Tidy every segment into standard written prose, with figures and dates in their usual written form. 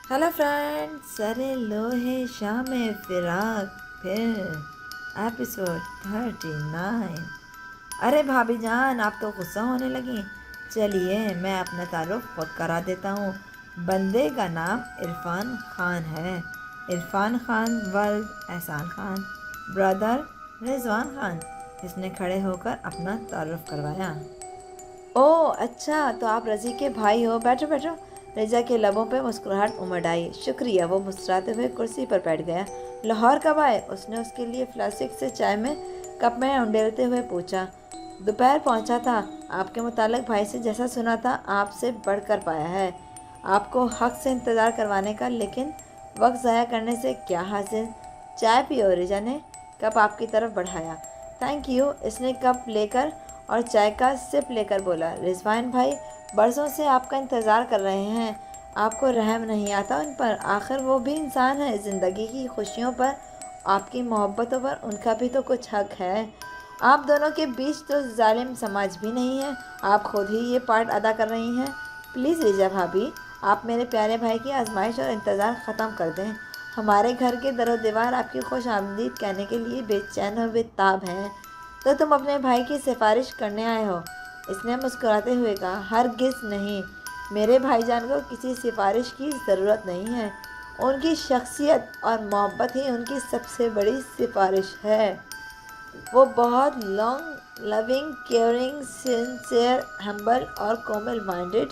Hello friends, अरे लो है शाम फिराक फिर एपिसोड 39। अरे भाभी जान, आप तो गुस्सा होने लगी। चलिए मैं अपना तारुफ खुद करा देता हूँ। बंदे का नाम इरफान खान है। इरफान खान वर्ल्ड एहसान खान, ब्रदर रिजवान खान। इसने खड़े होकर अपना तारुफ करवाया। ओह अच्छा, तो आप रज़ी के भाई हो। बैठो बैठो। रज़ा के लबों पे मुस्कुराहट उमड़ आई। शुक्रिया। वो मुस्कुराते हुए कुर्सी पर बैठ गया। लाहौर कब आए? उसने उसके लिए फ्लास्टिक से चाय में कप में उंडेलते हुए पूछा। दोपहर पहुंचा था। आपके मुतालिक भाई से जैसा सुना था, आपसे बढ़कर पाया है। आपको हक से इंतज़ार करवाने का, लेकिन वक्त ज़ाया करने से क्या हासिल। चाय पियो। रिजा ने कप आपकी तरफ बढ़ाया। Thank you. इसने कप लेकर और चाय का सिप लेकर बोला। रिजवान भाई बरसों से आपका इंतज़ार कर रहे हैं। आपको रहम नहीं आता उन पर? आखिर वो भी इंसान है। ज़िंदगी की खुशियों पर, आपकी मोहब्बतों पर उनका भी तो कुछ हक है। आप दोनों के बीच तो जालिम समाज भी नहीं है। आप खुद ही ये पार्ट अदा कर रही हैं। प्लीज़ रिजा भाभी, आप मेरे प्यारे भाई की आजमाइश और इंतज़ार ख़त्म कर दें। हमारे घर के दरो दीवार आपकी खुश आमदीद कहने के लिए बेचैन और बेताब हैं। तो तुम अपने भाई की सिफारिश करने आए हो? इसने मुस्कुराते हुए कहा। हरगिज़ नहीं। मेरे भाईजान को किसी सिफारिश की ज़रूरत नहीं है। उनकी शख्सियत और मोहब्बत ही उनकी सबसे बड़ी सिफारिश है। वो बहुत long loving, caring, sincere, humble और कोमल माइंडेड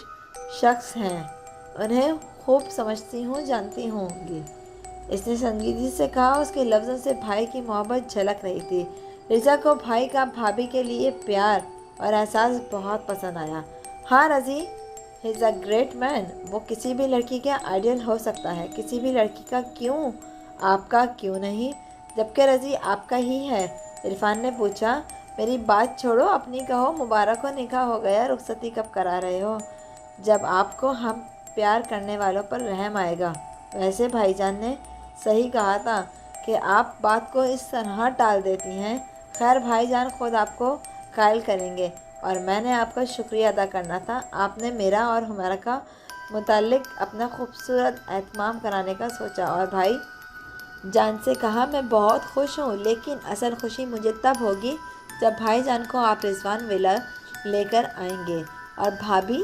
शख्स हैं। उन्हें खूब समझती हूँ, जानती होंगी। इसने संजीदगी से कहा। उसके लफ्ज़ों से भाई की मोहब्बत झलक रही थी। रिजा को भाई का भाभी के लिए प्यार और एहसास बहुत पसंद आया। हाँ रज़ी, he is a great man. वो किसी भी लड़की का आइडियल हो सकता है। किसी भी लड़की का क्यों, आपका क्यों नहीं? जबकि रज़ी आपका ही है। इरफान ने पूछा। मेरी बात छोड़ो, अपनी कहो। मुबारक हो, निकाह हो गया। रुखसती कब करा रहे हो? जब आपको हम प्यार करने वालों पर रहम आएगा। वैसे भाईजान ने सही कहा था कि आप बात को इस तरह टाल देती हैं। खैर भाईजान खुद आपको कायल करेंगे, और मैंने आपका शुक्रिया अदा करना था। आपने मेरा और हमारा का मुतालिक अपना खूबसूरत एहतमाम कराने का सोचा और भाई जान से कहा। मैं बहुत खुश हूँ, लेकिन असल खुशी मुझे तब होगी जब भाईजान को आप रिजवान विला लेकर आएंगे। और भाभी,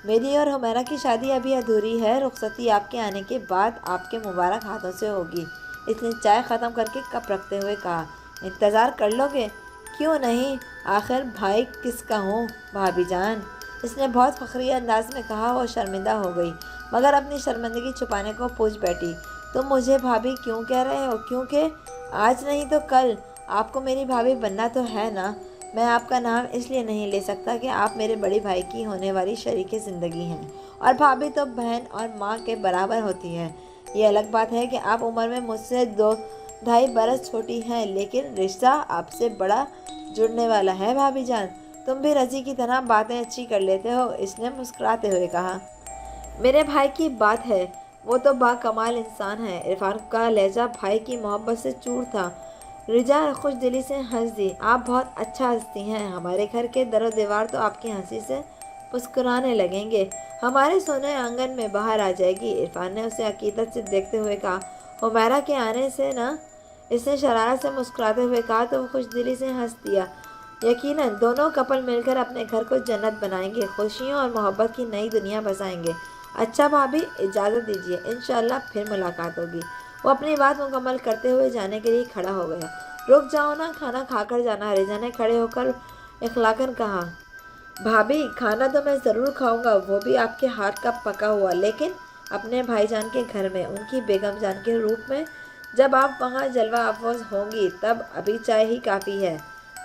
मेरी और हुमैरा की शादी अभी अधूरी है। रुखसती आपके आने के बाद आपके मुबारक हाथों से होगी। इसने चाय ख़त्म करके कप रखते हुए कहा। इंतज़ार कर लोगे? क्यों नहीं, आखिर भाई किसका हूँ भाभी जान। इसने बहुत फ़खरी अंदाज में कहा। वो शर्मिंदा हो गई, मगर अपनी शर्मिंदगी छुपाने को पूछ बैठी। तुम मुझे भाभी क्यों कह रहे हो? क्योंकि आज नहीं तो कल आपको मेरी भाभी बनना तो है ना। मैं आपका नाम इसलिए नहीं ले सकता कि आप मेरे बड़े भाई की होने वाली शरीक ज़िंदगी हैं, और भाभी तो बहन और माँ के बराबर होती है। ये अलग बात है कि आप उम्र में मुझसे 2-2.5 बरस छोटी हैं, लेकिन रिश्ता आपसे बड़ा जुड़ने वाला है भाभी जान। तुम भी रज़ी की तरह बातें अच्छी कर लेते हो। इसने मुस्कुराते हुए कहा। मेरे भाई की बात है, वो तो बाकमाल इंसान है। इरफान का लहजा भाई की मोहब्बत से चूर था। रिजा खुश दिली से हंस दी। आप बहुत अच्छा हंसती हैं। हमारे घर के दरो दीवार तो आपकी हंसी से मुस्कुराने लगेंगे। हमारे सोने आंगन में बाहर आ जाएगी। इरफान ने उसे अकीदत से देखते हुए कहा। हुमैरा के आने से ना, इसने शरारत से मुस्कुराते हुए कहा। तो वो खुश दिली से हंस दिया। यकीनन दोनों कपल मिलकर अपने घर को जन्नत बनाएंगे, खुशियों और मोहब्बत की नई दुनिया बसाएंगे। अच्छा भाभी, इजाज़त दीजिए, इंशाल्लाह फिर मुलाकात होगी। वो अपनी बात मुकम्मल करते हुए जाने के लिए खड़ा हो गया। रुक जाओ ना, खाना खाकर जाना। रिजा ने खड़े होकर इखलाकन कहा। भाभी, खाना तो मैं ज़रूर खाऊंगा, वो भी आपके हाथ का पका हुआ, लेकिन अपने भाईजान के घर में, उनकी बेगम जान के रूप में। जब आप वहाँ जलवा अफरोज़ होंगी तब। अभी चाय ही काफ़ी है।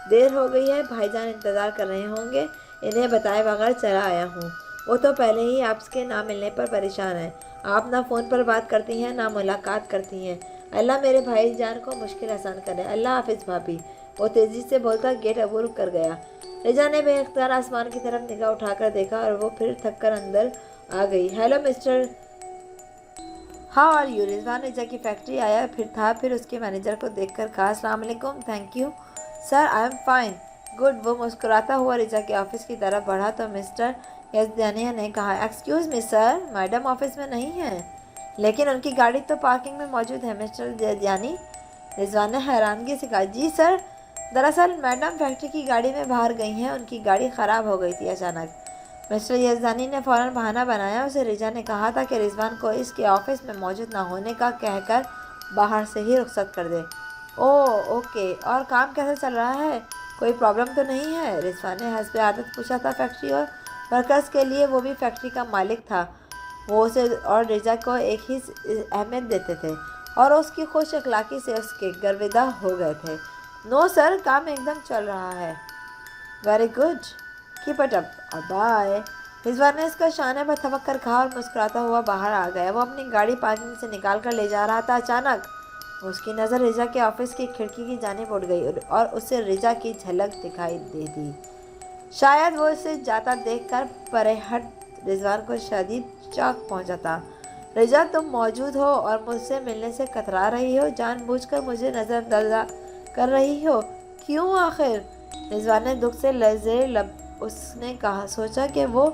देर हो गई है, भाईजान इंतज़ार कर रहे होंगे। इन्हें बताए बगैर चला आया हूँ। वो तो पहले ही आपसे ना मिलने पर परेशान है। आप ना फ़ोन पर बात करती हैं, ना मुलाकात करती हैं। अल्लाह मेरे भाईजान को मुश्किल आसान करे। अल्लाह हाफिज़ भाभी। वो तेज़ी से बोलता गेट अबूर कर गया। रिजा ने बेख्तियार आसमान की तरफ निगाह उठाकर देखा, और वो फिर थक कर अंदर आ गई। हेलो मिस्टर, हाँ और यू? रिजवान रिजा की फैक्ट्री आया फिर उसके मैनेजर को देखकर कहा। अस्सलाम वालेकुम। Thank you sir, I am fine. Good. वो मुस्कुराता हुआ रिजा के ऑफिस की तरफ बढ़ा तो मिस्टर यजदानिया ने कहा। Excuse me sir, madam office में नहीं है। لیکن ان کی گاڑی تو پارکنگ میں موجود ہے مسٹر یزدانی، رضوان نے حیرانگی سے کہا۔ جی سر، دراصل میڈم فیکٹری کی گاڑی میں باہر گئی ہیں، ان کی گاڑی خراب ہو گئی تھی اچانک۔ مسٹر یزدانی نے فوراً بہانہ بنایا۔ اسے رجا نے کہا تھا کہ رضوان کو اس کے آفس میں موجود نہ ہونے کا کہہ کر باہر سے ہی رخصت کر دے۔ اوکے، اور کام کیسا چل رہا ہے؟ کوئی پرابلم تو نہیں ہے؟ رضوان نے حسب عادت پوچھا تھا۔ فیکٹری اور ورکرز کے لیے وہ بھی فیکٹری کا مالک تھا، وہ اسے اور رجا کو ایک ہی اہمیت دیتے تھے اور اس کی خوش اخلاقی سے اس کے گرویدہ ہو گئے تھے۔ نو سر، کام ایک دم چل رہا ہے۔ Very good, keep it up اور بائے۔ رضوان نے اس کا شانے پر تھپک کر کہا اور مسکراتا ہوا باہر آ گیا۔ وہ اپنی گاڑی پارکنگ سے نکال کر لے جا رہا تھا، اچانک اس کی نظر رجا کے آفس کی کھڑکی کی جانب اٹھ گئی اور اسے رجا کی جھلک دکھائی دے دی۔ شاید وہ اسے جاتا دیکھ کر پرے ہٹ رضوان کو شدید شاک پہنچا تھا۔ رجا، تم موجود ہو اور مجھ سے ملنے سے کترا رہی ہو، جان بوجھ کر مجھے نظر انداز کر رہی ہو، کیوں آخر؟ رضوان نے دکھ سے لرزے لب اس نے کہا، سوچا کہ وہ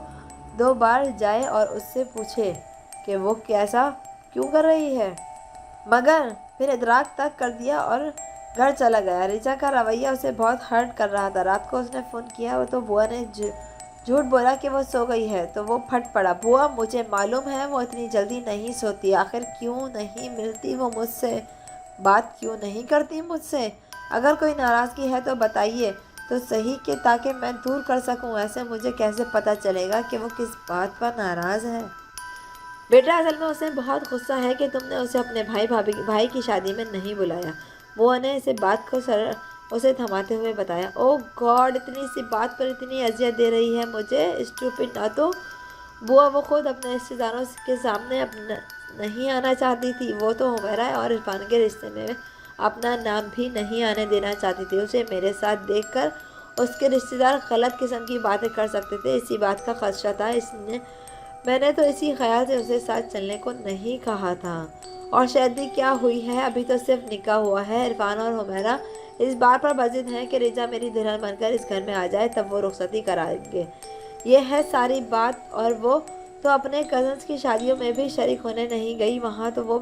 2 بار جائے اور اس سے پوچھے کہ وہ کیسا کیوں کر رہی ہے، مگر پھر ادراک تک کر دیا اور گھر چلا گیا۔ رجا کا رویہ اسے بہت ہرٹ کر رہا تھا۔ رات کو اس نے فون کیا تو بوا نے جھوٹ بولا کہ وہ سو گئی ہے تو وہ پھٹ پڑا۔ بوا، مجھے معلوم ہے وہ اتنی جلدی نہیں سوتی، آخر کیوں نہیں ملتی وہ مجھ سے، بات کیوں نہیں کرتی مجھ سے؟ اگر کوئی ناراضگی ہے تو بتائیے تو صحیح کہ تاکہ میں دور کر سکوں، ایسے مجھے کیسے پتہ چلے گا کہ وہ کس بات پر ناراض ہے؟ بیٹا، اصل میں اسے بہت غصہ ہے کہ تم نے اسے اپنے بھائی کی شادی میں نہیں بلایا۔ بوا نے اسے بات کو اسے تھماتے ہوئے بتایا۔ اوہ گاڈ، اتنی سی بات پر اتنی اذیت دے رہی ہے مجھے، اسٹوپڈ نہ تو بوا وہ خود اپنے رشتہ داروں کے سامنے نہیں آنا چاہتی تھی، وہ تو حمیرہ اور عرفان کے رشتے میں اپنا نام بھی نہیں آنے دینا چاہتی تھی۔ اسے میرے ساتھ دیکھ کر اس کے رشتہ دار غلط قسم کی باتیں کر سکتے تھے، اسی بات کا خدشہ تھا، میں نے تو اسی خیال سے اسے ساتھ چلنے کو نہیں کہا تھا۔ اور شادی کیا ہوئی ہے، ابھی تو صرف نکاح ہوا ہے۔ عرفان اور حمیرہ اس بات پر بضد ہیں کہ رجا میری دلہن بن کر اس گھر میں آ جائے، تب وہ رخصتی کرائیں گے، یہ ہے ساری بات۔ اور وہ تو اپنے کزنز کی شادیوں میں بھی شریک ہونے نہیں گئی، وہاں تو وہ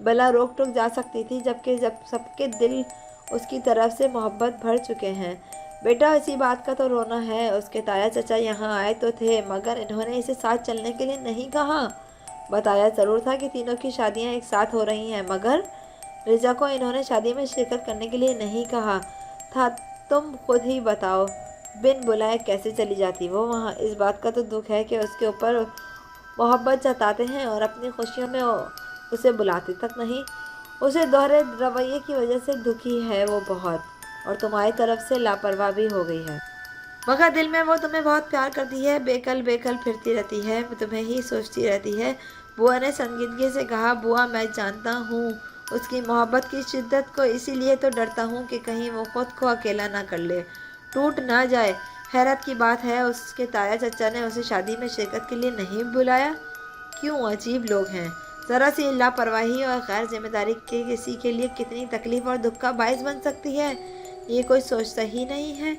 بلا روک ٹوک جا سکتی تھی، جبکہ سب کے دل اس کی طرف سے محبت بھر چکے ہیں۔ بیٹا، اسی بات کا تو رونا ہے، اس کے تایا چچا یہاں آئے تو تھے، مگر انہوں نے اسے ساتھ چلنے کے لیے نہیں کہا۔ بتایا ضرور تھا کہ تینوں کی شادیاں ایک ساتھ ہو رہی ہیں، مگر رجا کو انہوں نے شادی میں شرکت کرنے کے لیے نہیں کہا تھا۔ تم خود ہی بتاؤ، بن بلائے کیسے چلی جاتی وہ وہاں؟ اس بات کا تو دکھ ہے کہ اس کے اوپر محبت جتاتے ہیں اور اپنی خوشیوں میں اسے بلاتے تک نہیں۔ اسے دوہرے رویے کی وجہ سے دکھی ہے وہ بہت، اور تمہاری طرف سے لاپرواہ بھی ہو گئی ہے، مگر دل میں وہ تمہیں بہت پیار کرتی ہے، بے کل پھرتی رہتی ہے، تمہیں ہی سوچتی رہتی ہے۔ بوا نے سنجیدگی سے کہا۔ بوا، میں جانتا ہوں اس کی محبت کی شدت کو، اسی لیے تو ڈرتا ہوں کہ کہیں وہ خود کو اکیلا نہ کر لے، ٹوٹ نہ جائے۔ حیرت کی بات ہے، اس کے تایا چچا نے اسے شادی میں شرکت کے لیے نہیں بلایا؟ کیوں؟ عجیب لوگ ہیں، ذرا سی لاپرواہی اور غیر ذمہ داری کسی کے لیے کتنی تکلیف اور دکھ کا باعث بن سکتی ہے، یہ کوئی سوچتا ہی نہیں ہے۔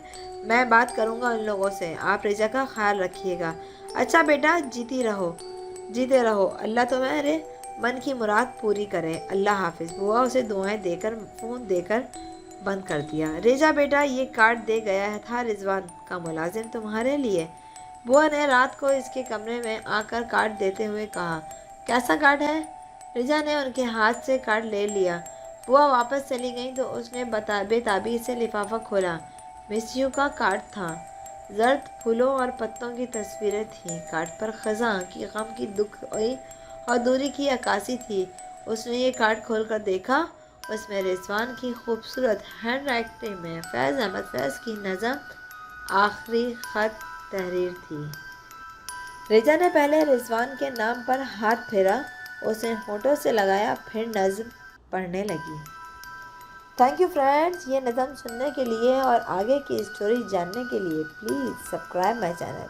میں بات کروں گا ان لوگوں سے، آپ رجا کا خیال رکھیے گا۔ اچھا بیٹا، جیتے رہو، اللہ تمہارے من کی مراد پوری کرے، اللہ حافظ۔ بوا اسے دعائیں دے کر فون دے کر بند کر دیا۔ رجا بیٹا، یہ کارڈ دے گیا تھا رضوان کا ملازم تمہارے لیے، بوا نے رات کو اس کے کمرے میں آ کر کارڈ دیتے ہوئے کہا۔ کیسا کارڈ ہے؟ رجا نے ان کے ہاتھ سے کارڈ لے لیا۔ بوا واپس چلی گئیں تو اس نے بے تابی سے لفافہ کھولا۔ مس یو کا کارڈ تھا، زرد پھولوں اور پتوں کی تصویریں تھیں، کارڈ پر خزاں کی غم کی دکھی اور دوری کی عکاسی تھی۔ اس نے یہ کارڈ کھول کر دیکھا، اس میں رضوان کی خوبصورت ہینڈ رائٹنگ میں فیض احمد فیض کی نظم آخری خط تحریر تھی۔ رجا نے پہلے رضوان کے نام پر ہاتھ پھیرا، اسے ہونٹوں سے لگایا، پھر نظم پڑھنے لگی۔ تھینک یو فرینڈز، یہ نظم سننے کے لیے اور آگے کی اسٹوری جاننے کے لیے پلیز سبسکرائب مائی چینل۔